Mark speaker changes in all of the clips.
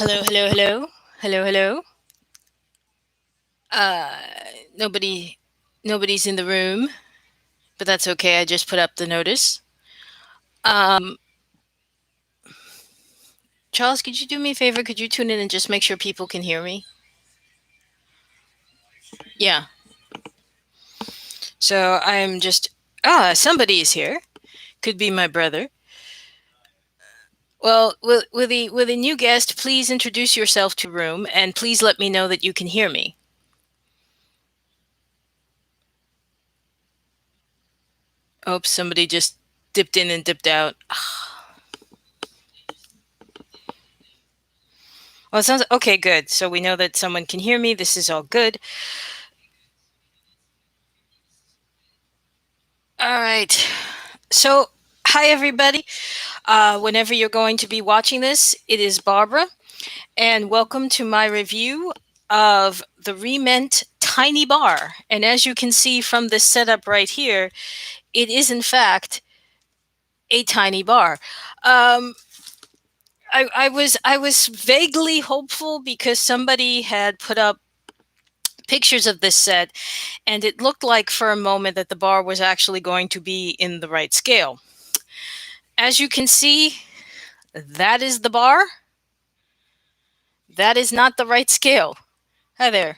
Speaker 1: Hello, hello, hello. Hello, hello. Uh nobody nobody's in the room, but that's okay. I just put up the notice. Um Charles, could you do me a favor? Could you tune in and just make sure people can hear me? Yeah. So I'm just somebody is here. Could be my brother. Well, with a new guest, please introduce yourself to the room and please let me know that you can hear me. Oops, somebody just dipped in and dipped out. Well, it sounds okay, good. So we know that someone can hear me. This is all good. All right. So, hi everybody. Whenever you're going to be watching this, it is Barbara, and welcome to my review of the Re-Ment Tiny Bar. And as you can see from this setup right here, it is in fact a tiny bar. Um, I was vaguely hopeful because somebody had put up pictures of this set, and it looked like for a moment that the bar was actually going to be in the right scale. As you can see, that is the bar. That is not the right scale. Hi there.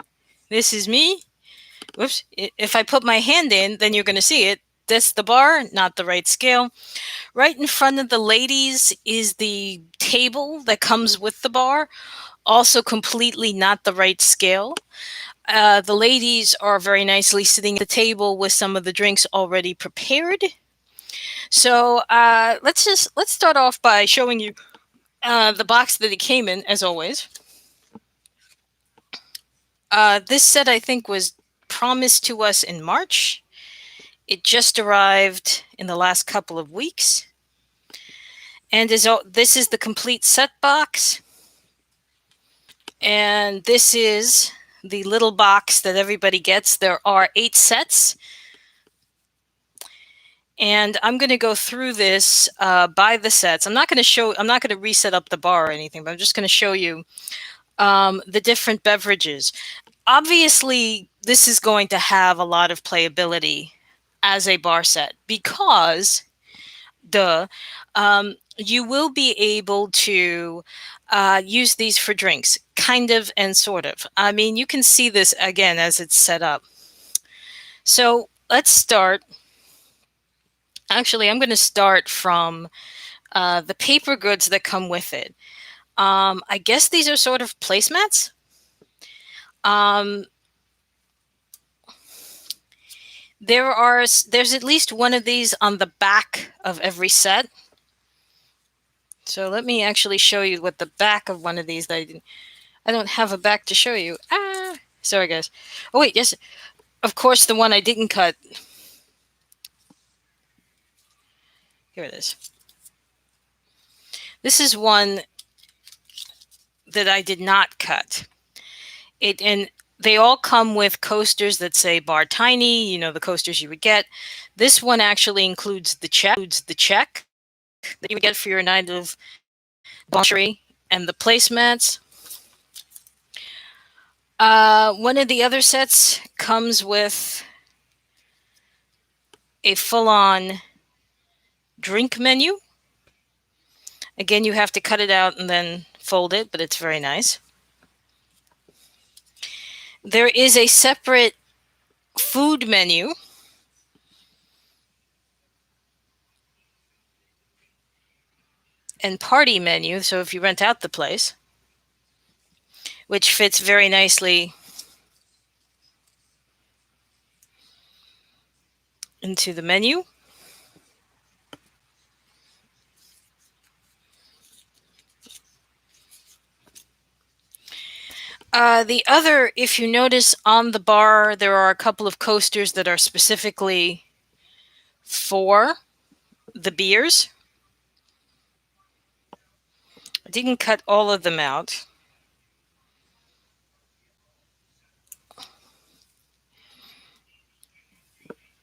Speaker 1: This is me. Whoops. If I put my hand in, then you're going to see it. That's the bar, not the right scale. Right in front of the ladies is the table that comes with the bar, also completely not the right scale. The ladies are very nicely sitting at the table with some of the drinks already prepared. So let's start off by showing you the box that it came in, as always. This set, I think, was promised to us in March. It just arrived in the last couple of weeks. And this is the complete set box. And this is the little box that everybody gets. There are 8 sets. And I'm going to go through this by the sets. I'm not going to reset up the bar or anything, but I'm just going to show you the different beverages. Obviously, this is going to have a lot of playability as a bar set because, you will be able to use these for drinks, kind of and sort of. I mean, you can see this again as it's set up. So let's start. Actually, I'm going to start from the paper goods that come with it. I guess these are sort of placemats. Um, there's at least one of these on the back of every set. So let me actually show you what the back of one of these I don't have a back to show you. Sorry guys. Oh wait, yes. Of course the one I didn't cut. Here it is. This is one that I did not cut. And they all come with coasters that say bar tiny, the coasters you would get. This one actually includes the check that you would get for your night of debauchery and the placemats. One of the other sets comes with a full-on drink menu. Again, you have to cut it out and then fold it, but it's very nice. There is a separate food menu. And party menu, so if you rent out the place, which fits very nicely into the menu. The other, if you notice on the bar, there are a couple of coasters that are specifically for the beers. I didn't cut all of them out.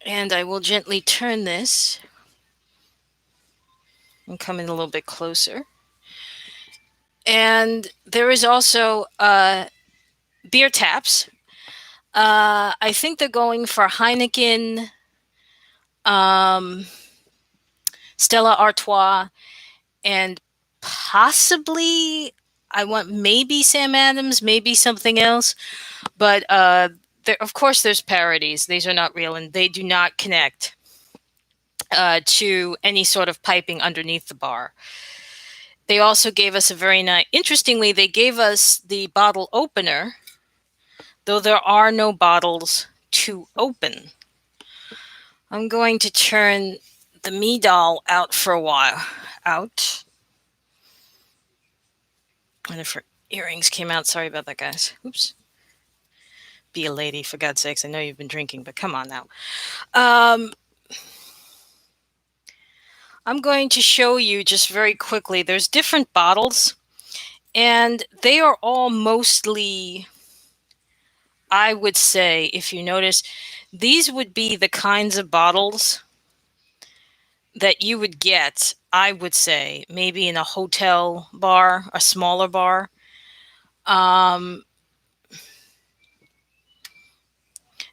Speaker 1: And I will gently turn this and come in a little bit closer. And there is also beer taps. I think they're going for Heineken, um, Stella Artois, and possibly I want maybe Sam Adams, maybe something else. But of course, there's parodies. These are not real, and they do not connect to any sort of piping underneath the bar. They also gave us a very nice. Interestingly, they gave us the bottle opener, though there are no bottles to open. I'm going to turn the me doll out for a while. Out. And if her earrings came out, sorry about that, guys. Oops. Be a lady, for God's sakes. I know you've been drinking, but come on now. I'm going to show you just very quickly. There's different bottles, and they are all mostly, I would say, if you notice, these would be the kinds of bottles that you would get, I would say, maybe in a hotel bar, a smaller bar.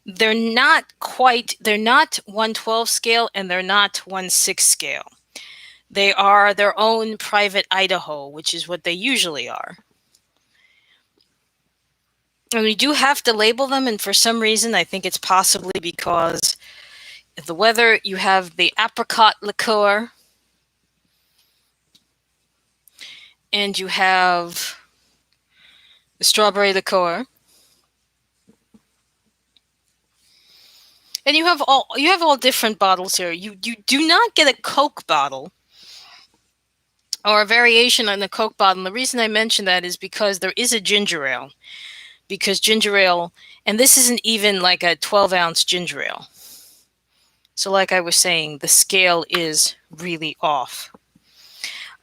Speaker 1: They're not 112 scale and they're not 1/6 scale. They are their own private Idaho, which is what they usually are. And we do have to label them, and for some reason, I think it's possibly because of the weather. You have the apricot liqueur, and you have the strawberry liqueur, and you have all different bottles here. You do not get a Coke bottle or a variation on the Coke bottle. And the reason I mention that is because there is a ginger ale. Because ginger ale, and this isn't even like a 12-ounce ginger ale. So like I was saying, the scale is really off.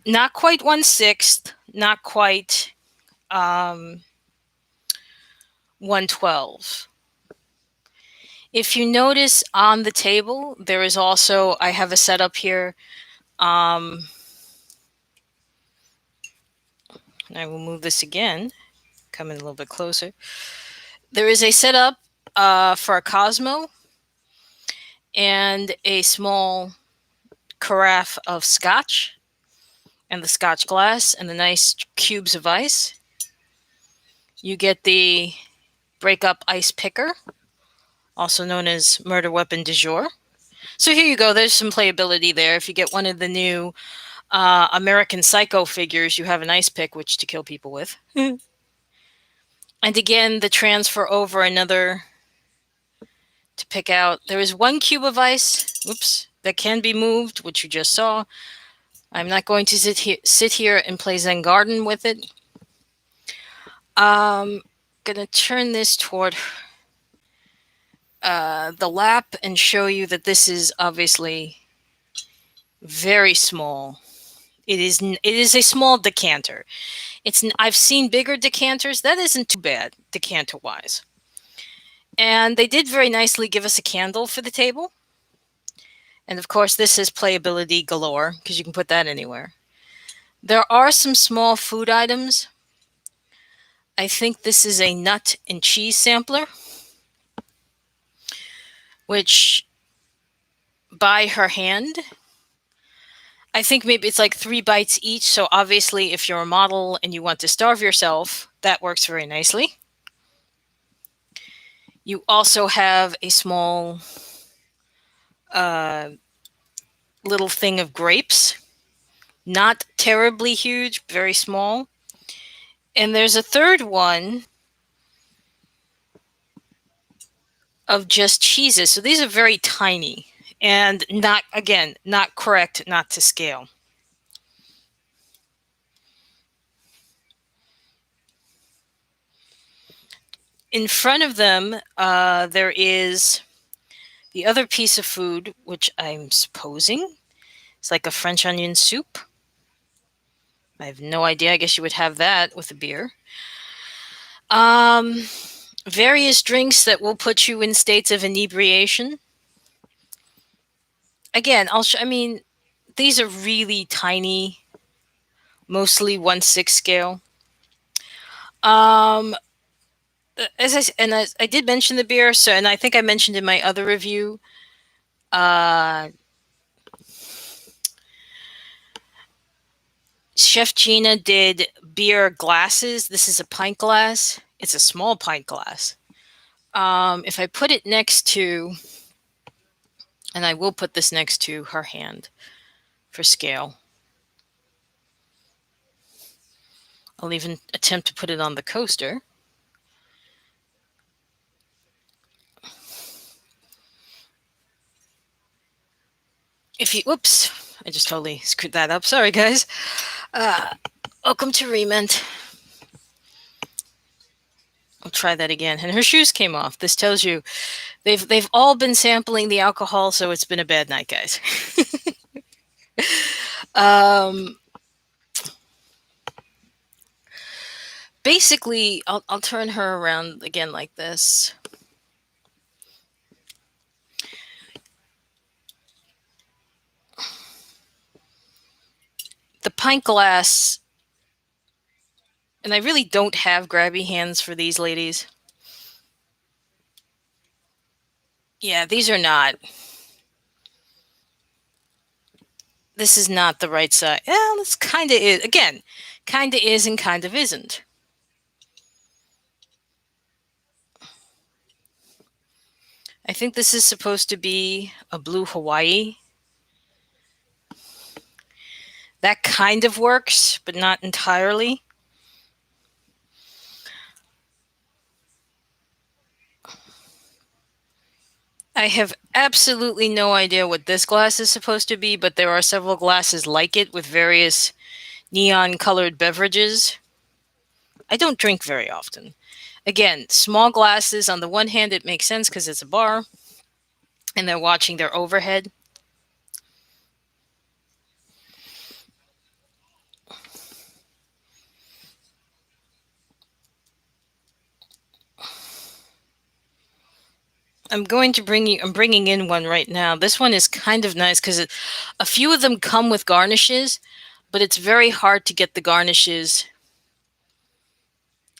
Speaker 1: Not quite 1/6, not quite 112. If you notice on the table, there is also, I have a setup here. And I will move this again, come in a little bit closer. There is a setup for a Cosmo and a small carafe of scotch and the scotch glass and the nice cubes of ice. You get the breakup ice picker, also known as murder weapon du jour. So here you go. There's some playability there. If you get one of the new American Psycho figures, you have an ice pick which to kill people with. And again, the transfer over another to pick out. There is one cube of ice, that can be moved, which you just saw. I'm not going to sit here and play Zen Garden with it. I'm going to turn this toward the lap and show you that this is obviously very small. It is a small decanter. I've seen bigger decanters. That isn't too bad, decanter-wise. And they did very nicely give us a candle for the table. And of course, this is playability galore because you can put that anywhere. There are some small food items. I think this is a nut and cheese sampler, which by her hand, I think maybe it's like 3 bites each. So obviously, if you're a model and you want to starve yourself, that works very nicely. You also have a small little thing of grapes. Not terribly huge, very small. And there's a third one of just cheeses. So these are very tiny and not correct, not to scale. In front of them, there is the other piece of food, which I'm supposing is like a French onion soup. I have no idea. I guess you would have that with a beer. Various drinks that will put you in states of inebriation. Again, these are really tiny mostly 1/6 scale. Um, as I did mention the beer, so and I think I mentioned in my other review, uh, Chef Gina did beer glasses. This is a pint glass. It's a small pint glass. If I put it next to, and I will put this next to her hand for scale. I'll even attempt to put it on the coaster. If you, whoops, I just totally screwed that up. Sorry, guys. Uh, Welcome to Re-Ment. I'll try that again. And her shoes came off. This tells you they've all been sampling the alcohol, so it's been a bad night, guys. um, Basically, I'll turn her around again like this. The pint glass, and I really don't have grabby hands for these ladies. Yeah, these are not. This is not the right size. Yeah, this kind of is. Again, kind of is and kind of isn't. I think this is supposed to be a blue Hawaii. That kind of works, but not entirely. I have absolutely no idea what this glass is supposed to be, but there are several glasses like it with various neon colored beverages. I don't drink very often. Again, small glasses, on the one hand, it makes sense because it's a bar and they're watching their overhead. I'm bringing in one right now. This one is kind of nice because a few of them come with garnishes, but it's very hard to get the garnishes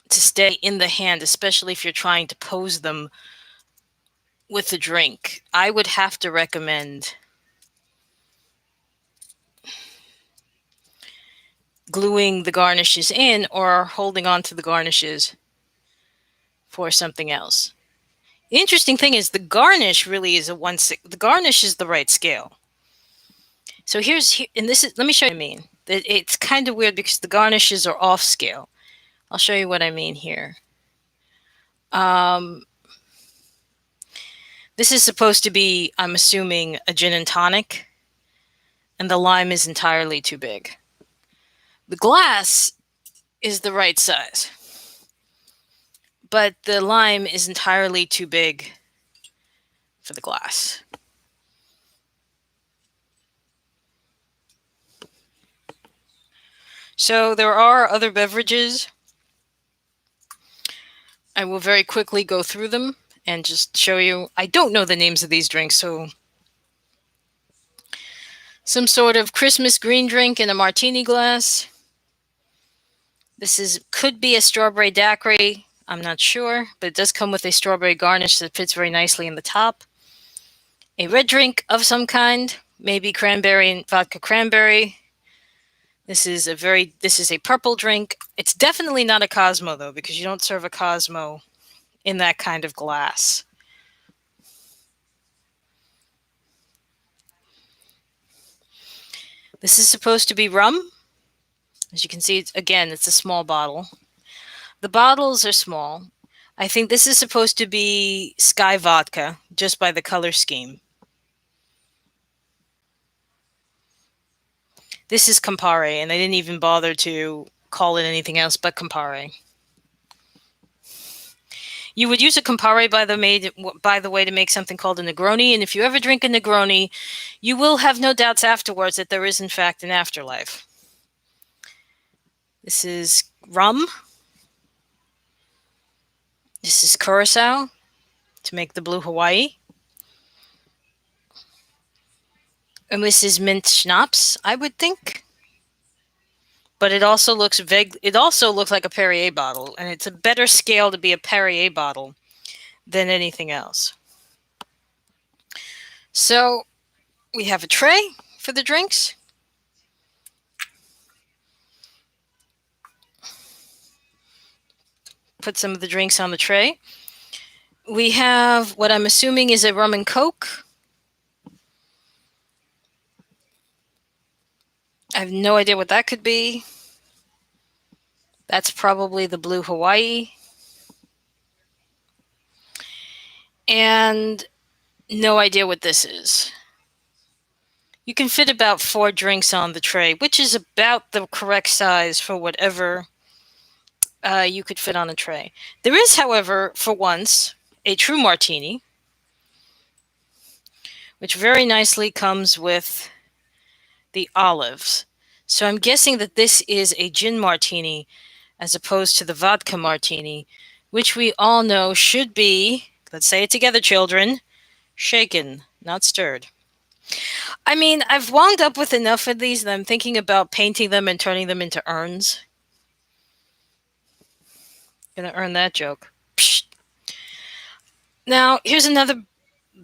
Speaker 1: to stay in the hand, especially if you're trying to pose them with the drink. I would have to recommend gluing the garnishes in or holding on to the garnishes for something else. The interesting thing is the garnish really is a 1/6. The garnish is the right scale. So and this is, let me show you what I mean. It's kind of weird because the garnishes are off scale. I'll show you what I mean here. Um, this is supposed to be, I'm assuming, a gin and tonic, and the lime is entirely too big. The glass is the right size, but the lime is entirely too big for the glass. So there are other beverages. I will very quickly go through them and just show you. I don't know the names of these drinks, so some sort of Christmas green drink in a martini glass. Could be a strawberry daiquiri. I'm not sure, but it does come with a strawberry garnish that fits very nicely in the top. A red drink of some kind, maybe cranberry and vodka cranberry. This is a purple drink. It's definitely not a Cosmo though, because you don't serve a Cosmo in that kind of glass. This is supposed to be rum. As you can see, it's a small bottle. The bottles are small. I think this is supposed to be Sky Vodka, just by the color scheme. This is Campari, and I didn't even bother to call it anything else but Campari. You would use a Campari, by the way, to make something called a Negroni, and if you ever drink a Negroni, you will have no doubts afterwards that there is, in fact, an afterlife. This is rum. This is Curacao to make the Blue Hawaii. And this is mint schnapps, I would think. but it also looks vague. It also looks like a Perrier bottle, and it's a better scale to be a Perrier bottle than anything else. So we have a tray for the drinks. Put some of the drinks on the tray. We have what I'm assuming is a rum and coke. I have no idea what that could be. That's probably the Blue Hawaii. And no idea what this is. You can fit about 4 drinks on the tray, which is about the correct size for whatever you could fit on a tray. There is, however, for once, a true martini, which very nicely comes with the olives. So I'm guessing that this is a gin martini as opposed to the vodka martini, which we all know should be, let's say it together, children, shaken, not stirred. I mean, I've wound up with enough of these that I'm thinking about painting them and turning them into urns. Gonna earn that joke. Psh. Now, here's another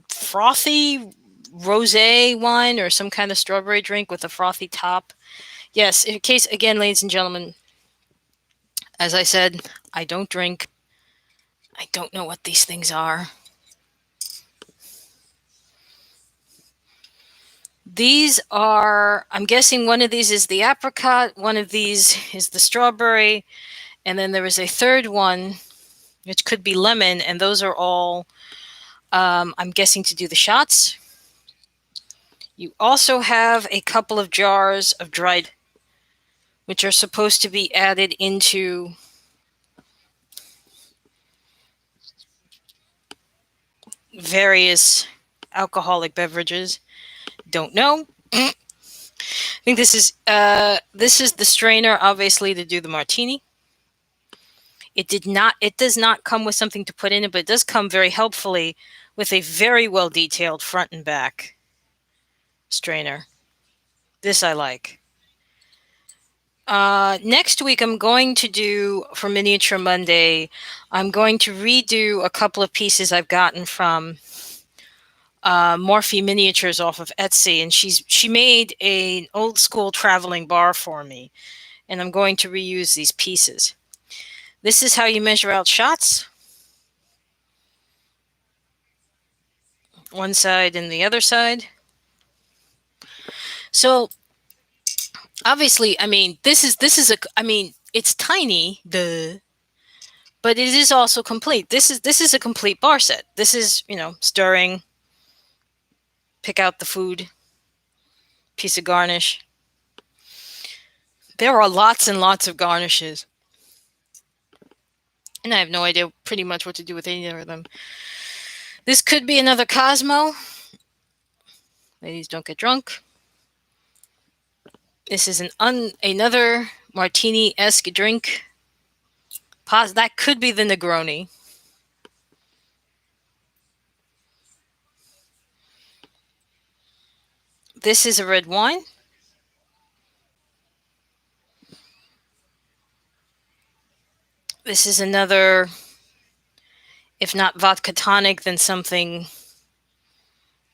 Speaker 1: frothy rosé wine or some kind of strawberry drink with a frothy top. Yes, in case, again, ladies and gentlemen, as I said, I don't drink. I don't know what these things are. These are, I'm guessing one of these is the apricot, one of these is the strawberry, and then there is a third one, which could be lemon, and those are all, I'm guessing, to do the shots. You also have a couple of jars of dried, which are supposed to be added into various alcoholic beverages. Don't know. I think this is the strainer, obviously, to do the martini. It does not come with something to put in it, but it does come very helpfully with a very well detailed front and back strainer. This I like. Next week, I'm going to do, for Miniature Monday, I'm going to redo a couple of pieces I've gotten from Morphe Miniatures off of Etsy, and she made an old school traveling bar for me, and I'm going to reuse these pieces. This is how you measure out shots. One side and the other side. So obviously, I mean, this is it's tiny, but it is also complete. This is a complete bar set. This is, stirring, pick out the food, piece of garnish. There are lots and lots of garnishes. And I have no idea pretty much what to do with any of them. This could be another Cosmo. Ladies, don't get drunk. This is another martini-esque drink. That could be the Negroni. This is a red wine. This is another, if not vodka tonic, then something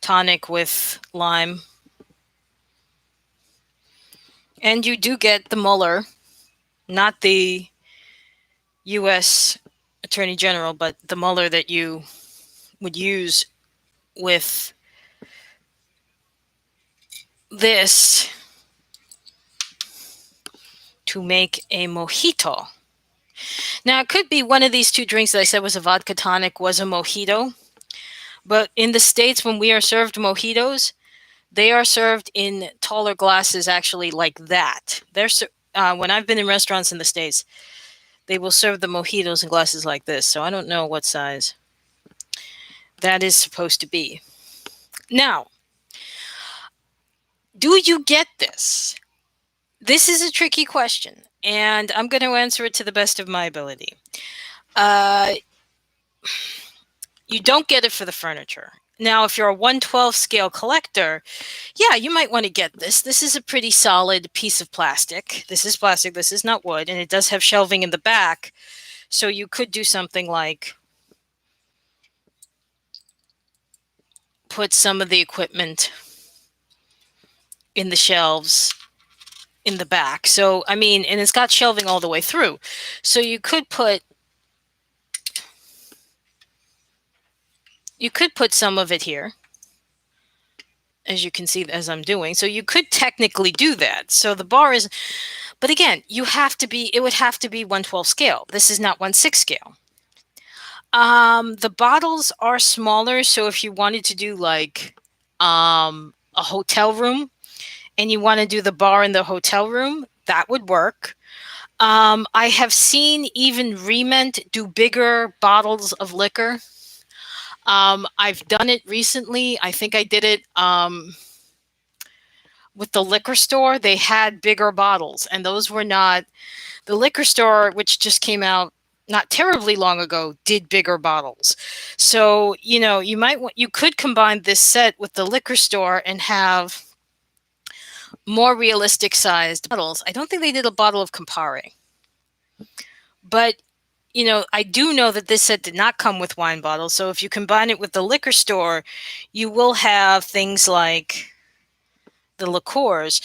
Speaker 1: tonic with lime. And you do get the Mueller, not the U.S. Attorney General, but the Mueller that you would use with this to make a mojito. Now, it could be one of these 2 drinks that I said was a vodka tonic was a mojito. But in the States, when we are served mojitos, they are served in taller glasses, actually, like that. When I've been in restaurants in the States, they will serve the mojitos in glasses like this. So I don't know what size that is supposed to be. Now, do you get this? This is a tricky question, and I'm going to answer it to the best of my ability. You don't get it for the furniture. Now, if you're a 112 scale collector, yeah, you might want to get this. This is a pretty solid piece of plastic. This is plastic, this is not wood, and it does have shelving in the back. So you could do something like put some of the equipment in the shelves in the back. So, I mean, and it's got shelving all the way through. So you could put some of it here, as you can see, as I'm doing. So you could technically do that. So the bar is, but again, it would have to be 112 scale. This is not 1/6 scale. The bottles are smaller. So if you wanted to do like a hotel room and you want to do the bar in the hotel room, that would work. I have seen even Re-Ment do bigger bottles of liquor. I've done it recently. I think I did it with the liquor store. They had bigger bottles, and those were not the liquor store, which just came out not terribly long ago, did bigger bottles. So, you could combine this set with the liquor store and have more realistic sized bottles. I don't think they did a bottle of Campari, but I do know that this set did not come with wine bottles. So if you combine it with the liquor store, you will have things like the liqueurs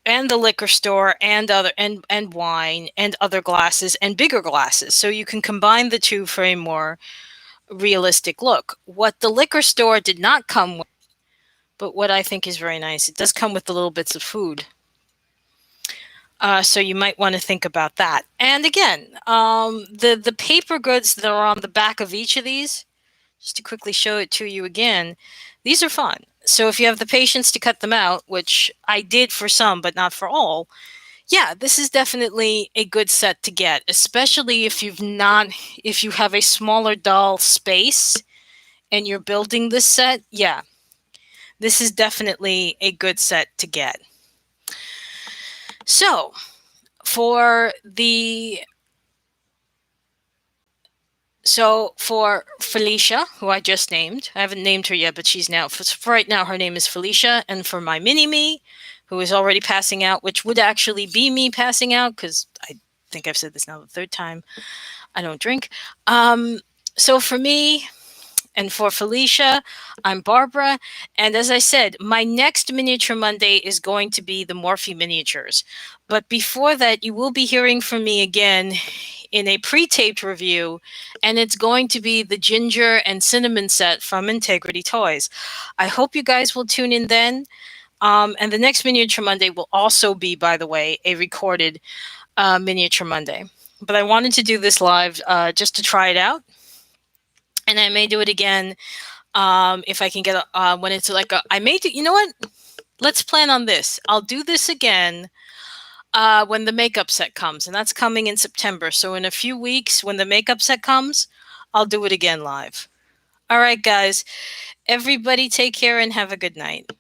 Speaker 1: and the liquor store and other and wine and other glasses and bigger glasses. So you can combine the two for a more realistic look. What the liquor store did not come with, but what I think is very nice, it does come with the little bits of food. So you might want to think about that. And again, the paper goods that are on the back of each of these, just to quickly show it to you again, these are fun. So if you have the patience to cut them out, which I did for some, but not for all, yeah, this is definitely a good set to get, especially if if you have a smaller doll space and you're building this set. Yeah, this is definitely a good set to get. So for Felicia, who I just named, I haven't named her yet, but she's now, for right now, her name is Felicia. And for my mini-me, who is already passing out, which would actually be me passing out, because I think I've said this now the third time, I don't drink. So for me, and for Felicia, I'm Barbara. And as I said, my next Miniature Monday is going to be the Morphe miniatures. But before that, you will be hearing from me again in a pre-taped review, and it's going to be the Ginger and Cinnamon set from Integrity Toys. I hope you guys will tune in then. And the next Miniature Monday will also be, by the way, a recorded Miniature Monday. But I wanted to do this live just to try it out. And I may do it again if I can get when it's like I may do. You know what? Let's plan on this. I'll do this again when the makeup set comes, and that's coming in September. So in a few weeks, when the makeup set comes, I'll do it again live. All right, guys. Everybody take care and have a good night.